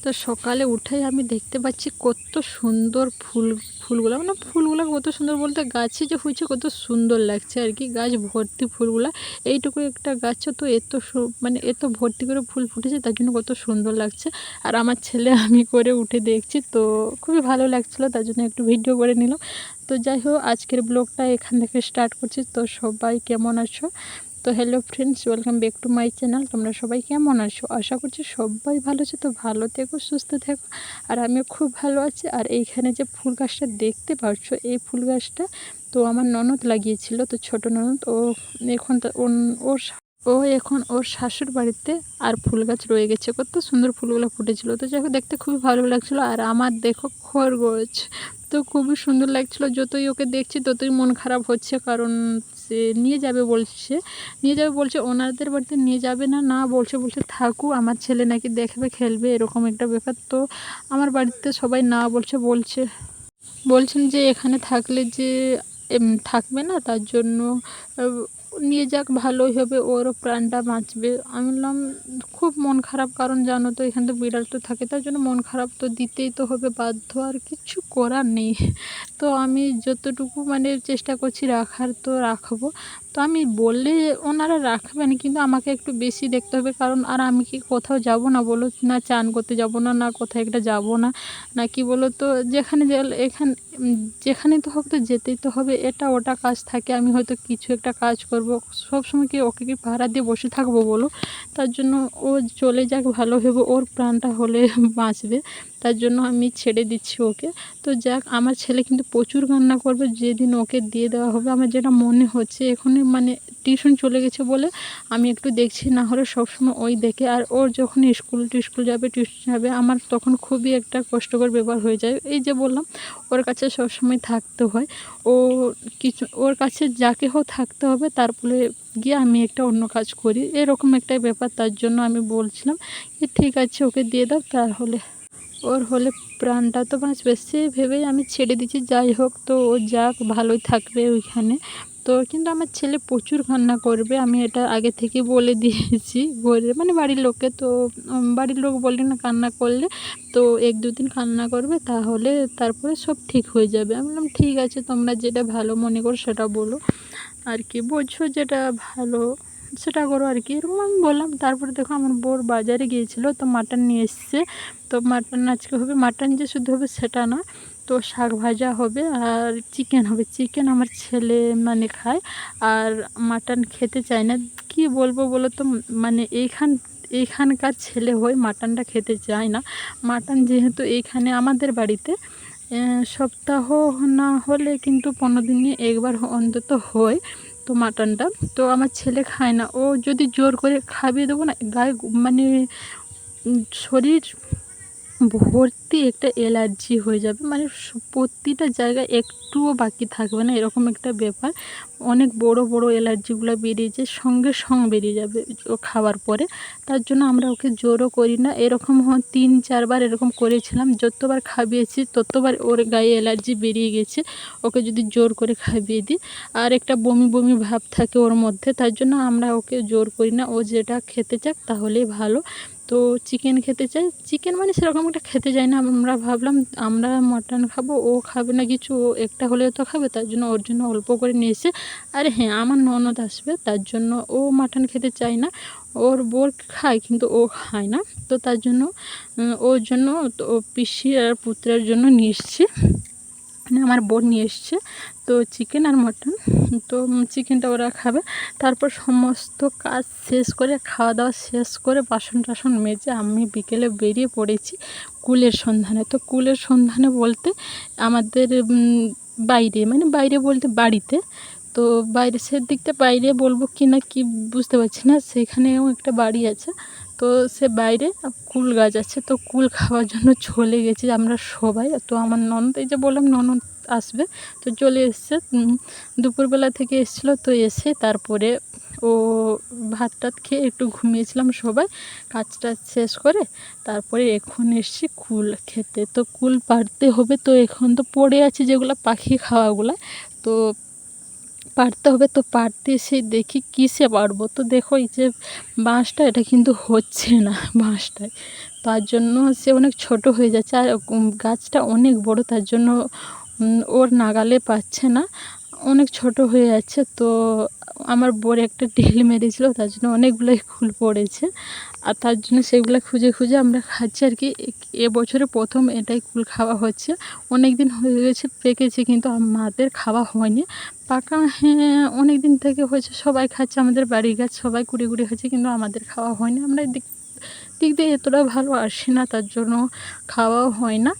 তো সকালে উঠেই আমি দেখতে পাচ্ছি কত সুন্দর ফুলগুলো, মানে ফুলগুলো কত সুন্দর বলতে গাছে যে হয়েছে কত সুন্দর লাগছে আর কি। গাছ ভর্তি ফুলগুলা, এইটুকু একটা গাছে তো এত মানে এত ভর্তি করে ফুল ফুটেছে, তার জন্য কত সুন্দর লাগছে। আর আমার ছেলে আমি করে উঠে দেখছি, তো খুবই ভালো লাগছিলো, তার জন্য একটু ভিডিও করে নিলাম। তো যাই হোক, আজকের ব্লগটা এখান থেকে স্টার্ট করছি। তো সবাই কেমন আছো? তো hello friends, welcome back to my channel. তোমরা সবাই কেমন আছো? আশা করছি সবাই ভালো আছো। তো ভালো থেকো, সুস্থ থেকো। আর আমিও খুব ভালো আছি। আর এইখানে যে ফুল গাছটা দেখতে পাচ্ছ, এই ফুল গাছটা তো আমার ননদ লাগিয়েছিল, তো ছোট ননদ। এখন এখন ওর শাশুর বাড়িতে আর ফুল গাছ রয়ে গেছে, কত সুন্দর ফুলগুলো ফুটেছিল। তো যাই হোক, দেখতে খুবই ভালো লাগছিলো। আর আমার দেখো খরগোশ, তো খুবই সুন্দর লাগছিলো। যতই ওকে দেখছি ততই মন খারাপ হচ্ছে, কারণ সে নিয়ে যাবে বলছে ওনাদের বাড়িতে নিয়ে যাবে না, বলছে থাকু, আমার ছেলে নাকি দেখবে, খেলবে, এরকম একটা ব্যাপার। তো আমার বাড়িতে সবাই না বলছেন যে এখানে থাকলে যে থাকবে না, তার জন্য নিয়ে যাক, ভালোই হবে, ওরও প্রাণটা বাঁচবে। আমি বললাম খুব মন খারাপ, কারণ জানো তো এখানে তো বিড়াল তো থাকে, তার জন্য মন খারাপ তো দিতেই তো হবে, বাধ্য, আর কিছু করার নেই। তো আমি যতটুকু মানে চেষ্টা করছি রাখার, তো রাখবো। তো আমি বললে ওনারা রাখবেন, কিন্তু আমাকে একটু বেশি দেখতে হবে, কারণ আর আমি কি কোথাও যাব না বলো, না চান করতে যাব না, না কোথাও একটা যাব না, না কি বলো তো, যেখানে তো হোক তো যেতেই তো হবে, এটা ওটা কাজ থাকে। আমি হয়তো কিছু একটা কাজ করব, সবসময় কি ওকে কি পাহারা দিয়ে বসে থাকবো বলো? তার জন্য ও চলে যাক, ভালো হবে, ওর প্রাণটা হলে বাঁচবে, তার জন্য আমি ছেড়ে দিচ্ছি ওকে। তো যাক, আমার ছেলে কিন্তু প্রচুর কান্না করবে যেদিন ওকে দিয়ে দেওয়া হবে। আমার যেটা মনে হচ্ছে এখনই, মানে টিউশন চলে গেছে বলে আমি একটু দেখছি, না হলে সবসময় ওই দেখে। আর ওর যখন স্কুল যাবে, টিউশন যাবে, আমার তখন খুবই একটা কষ্টকর ব্যাপার হয়ে যায়। এই যে বললাম, ওর কাছে সবসময় থাকতে হয়, ও ওর কাছে যাকে হোক থাকতে হবে, তারপরে গিয়ে আমি একটা অন্য কাজ করি, এরকম একটা ব্যাপার। তার জন্য আমি বলছিলাম যে ঠিক আছে, ওকে দিয়ে দাও, তাহলে ওর হলে প্রাণটা তো বাঁচবে, সে ভেবেই আমি ছেড়ে দিচ্ছি। যাই হোক, তো ও যাক, ভালোই থাকবে ওইখানে। তো কিন্তু আমার ছেলে প্রচুর কান্না করবে, আমি এটা আগে থেকে বলে দিয়েছি ঘরে, মানে বাড়ির লোককে। তো বাড়ির লোক বলে না, কান্না করলে তো 1-2 দিন কান্না করবে, তাহলে তারপরে সব ঠিক হয়ে যাবে। আমি বললাম ঠিক আছে, তোমরা যেটা ভালো মনে করো সেটা বলো, আর কি বোঝো, যেটা ভালো সেটা করো আর কি, এরকম আমি বললাম। তারপরে দেখো, আমার বোর বাজারে গিয়েছিলো, তো মাটন নিয়ে এসছে। তো মাটন আজকে হবে, মাটন যে শুধু হবে সেটা না, তো শাক ভাজা হবে আর চিকেন হবে। চিকেন আমার ছেলে মানে খায়, আর মাটন খেতে চায় না। কি বলবো বলো তো, মানে এইখানকার ছেলে হয়ে মাটনটা খেতে চায় না। মাটন যেহেতু এইখানে আমাদের বাড়িতে সপ্তাহ না হলে কিন্তু 15 দিনে একবার অন্তত হয়, তো মাটনটা তো আমার ছেলে খায় না। ও যদি জোর করে খাইয়ে দেবো না, গায়ে মানে শরীর ভর্তি একটা অ্যালার্জি হয়ে যাবে, মানে প্রতিটা জায়গায় একটুও বাকি থাকবে না, এরকম একটা ব্যাপার। অনেক বড় বড় অ্যালার্জিগুলো বেরিয়েছে, সঙ্গে বেরিয়ে যাবে ও খাওয়ার পরে। তার জন্য আমরা ওকে জোরও করি না। এরকম 3-4 বার এরকম করেছিলাম, যতবার খাইয়েছি ততবার ওর গায়ে অ্যালার্জি বেরিয়ে গেছে, ওকে যদি জোর করে খাইয়ে দিই। আর একটা বমি বমি ভাব থাকে ওর মধ্যে, তার জন্য আমরা ওকে জোর করি না, ও যেটা খেতে চাক তাহলেই ভালো। তো চিকেন খেতে চাই, চিকেন মানে সেরকম একটা খেতে চাই না। আমরা ভাবলাম আমরা মাটন খাবো, ও খাবে না কিছু, ও একটা হলেও তো খাবে, তার জন্য ওর জন্য অল্প করে নিয়ে এসে। আর হ্যাঁ, আমার ননদ আসবে, তার জন্য ও মাটন খেতে চায় না। ওর বোর খায়, কিন্তু ও খায় না। তো তার জন্য ওর জন্য, তো ও পিসি আর পুত্রের জন্য নিয়ে এসছি, মানে আমার বোন নিয়ে এসছে। তো চিকেন আর মাটন, তো চিকেনটা ওরা খাবে। তারপর সমস্ত কাজ শেষ করে, খাওয়া দাওয়া শেষ করে, বাসন টাসন মেজে আমি বিকেলে বেরিয়ে পড়েছি কুলের সন্ধানে। তো কুলের সন্ধানে বলতে আমাদের বাইরে, মানে বাইরে বলতে বাড়িতে, তো বাইরে সেদিকটা বাইরে বলবো কি না কি বুঝতে পারছি না, সেখানেও একটা বাড়ি আছে। তো সে বাইরে কুল গাছ আছে, তো কুল খাওয়ার জন্য চলে গেছি আমরা সবাই। তো আমার ননদ, এই যে বললাম ননদ আসবে, তো চলে এসছে, দুপুরবেলা থেকে এসেছিলো। তো এসে তারপরে ও ভাত টাত খেয়ে একটু ঘুমিয়েছিলাম সবাই, কাজটা শেষ করে। তারপরে এখন এসছি কুল খেতে, তো কুল পাড়তে হবে। তো এখন তো পড়ে আছে যেগুলো পাখি খাওয়াগুলো, তো পাড়তে হবে। তো পাড়তে এসে দেখি কিসে পারবো, তো দেখো এই যে বাঁশটা, এটা কিন্তু হচ্ছে না বাঁশটায়। তার জন্য সে অনেক ছোট হয়ে যাচ্ছে, আর গাছটা অনেক বড়, তার জন্য ওর নাগালে পাচ্ছে না, অনেক ছোট হয়ে যাচ্ছে। তো আমার বর একটা ঢিল মেরেছিল, তার জন্য অনেকগুলোই কুল পড়েছে, আর তার জন্য সেগুলো খুঁজে খুঁজে আমরা খাচ্ছি আর কি। এবছরে প্রথম এটাই কুল খাওয়া হচ্ছে। অনেক দিন হয়ে গেছে পেকেছে, কিন্তু আমাদের খাওয়া হয়নি। পাকা হ্যাঁ অনেক দিন থেকে হয়েছে, সবাই খাচ্ছে, আমাদের বাড়ির গাছ সবাই কুড়ি কুড়ি খাচ্ছে, কিন্তু আমাদের খাওয়া হয়নি। আমরা দিক দিয়ে এতটা ভালো আসি না, তার জন্য খাওয়াও হয় না।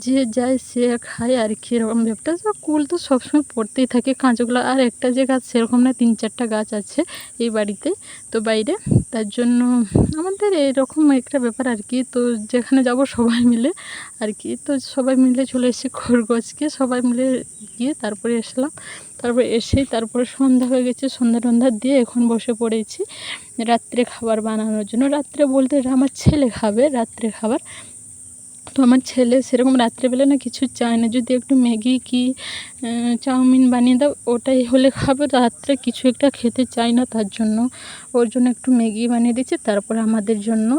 যে যায় সে খায় আর কি, এরকম ব্যাপারটা। তো কুল তো সবসময় পড়তেই থাকে, কাঁচগুলো। আর একটা যে গাছ সেরকম না, 3-4টা গাছ আছে এই বাড়িতে, তো বাইরে। তার জন্য আমাদের এরকম একটা ব্যাপার আর কি। তো যেখানে যাব সবাই মিলে আর কি, তো সবাই মিলে চলে এসেছি খরগোশকে, সবাই মিলে গিয়ে তারপরে এসলাম। তারপরে এসেই তারপরে সন্ধ্যা হয়ে গেছে, সন্ধ্যা দিয়ে এখন বসে পড়েছি রাত্রে খাবার বানানোর জন্য। রাত্রে বলতে আমার ছেলে খাবে রাত্রে খাবার। তো আমার ছেলে সেরকম রাত্রেবেলা না কিছু চায় না, যদি একটু ম্যাগি কি চাউমিন বানিয়ে দাও ওটাই হলে খাবে, রাত্রে কিছু একটা খেতে চায় না। তার জন্য ওর জন্য একটু ম্যাগি বানিয়ে দিচ্ছি, তারপরে আমাদের জন্য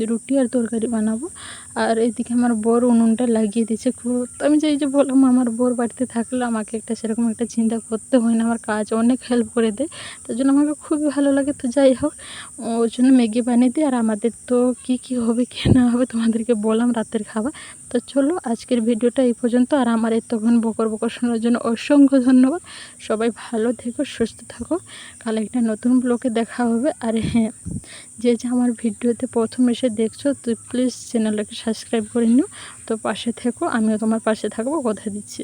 রুটি আর তরকারি বানাবো। আর এদিকে আমার বর উনুনটা লাগিয়ে দিয়েছে। তো আমি যে বললাম, আমার বর বাড়িতে থাকলে আমাকে একটা সেরকম একটা চিন্তা করতে হয় না, আমার কাজ অনেক হেল্প করে দেয়, তার জন্য আমাকে খুবই ভালো লাগে। তো যাই হোক, ওর জন্য ম্যাগি বানিয়ে দিই। আর আমাদের তো কী হবে কী না হবে তোমাদেরকে বললাম রাতের খাবার। তো চলো আজকের ভিডিওটা এই পর্যন্ত। আর আমার এতক্ষণ বকর শোনার জন্য অসংখ্য ধন্যবাদ। সবাই ভালো থেকো, সুস্থ থাকো। কাল একটা নতুন ব্লগে দেখা হবে। আর হ্যাঁ, যে আমার ভিডিওতে প্রথম এসে দেখছো, তো প্লিজ চ্যানেলটাকে সাবস্ক্রাইব করে নিও। তো পাশে থেকো, আমিও তোমার পাশে থাকবো, কথা দিচ্ছি।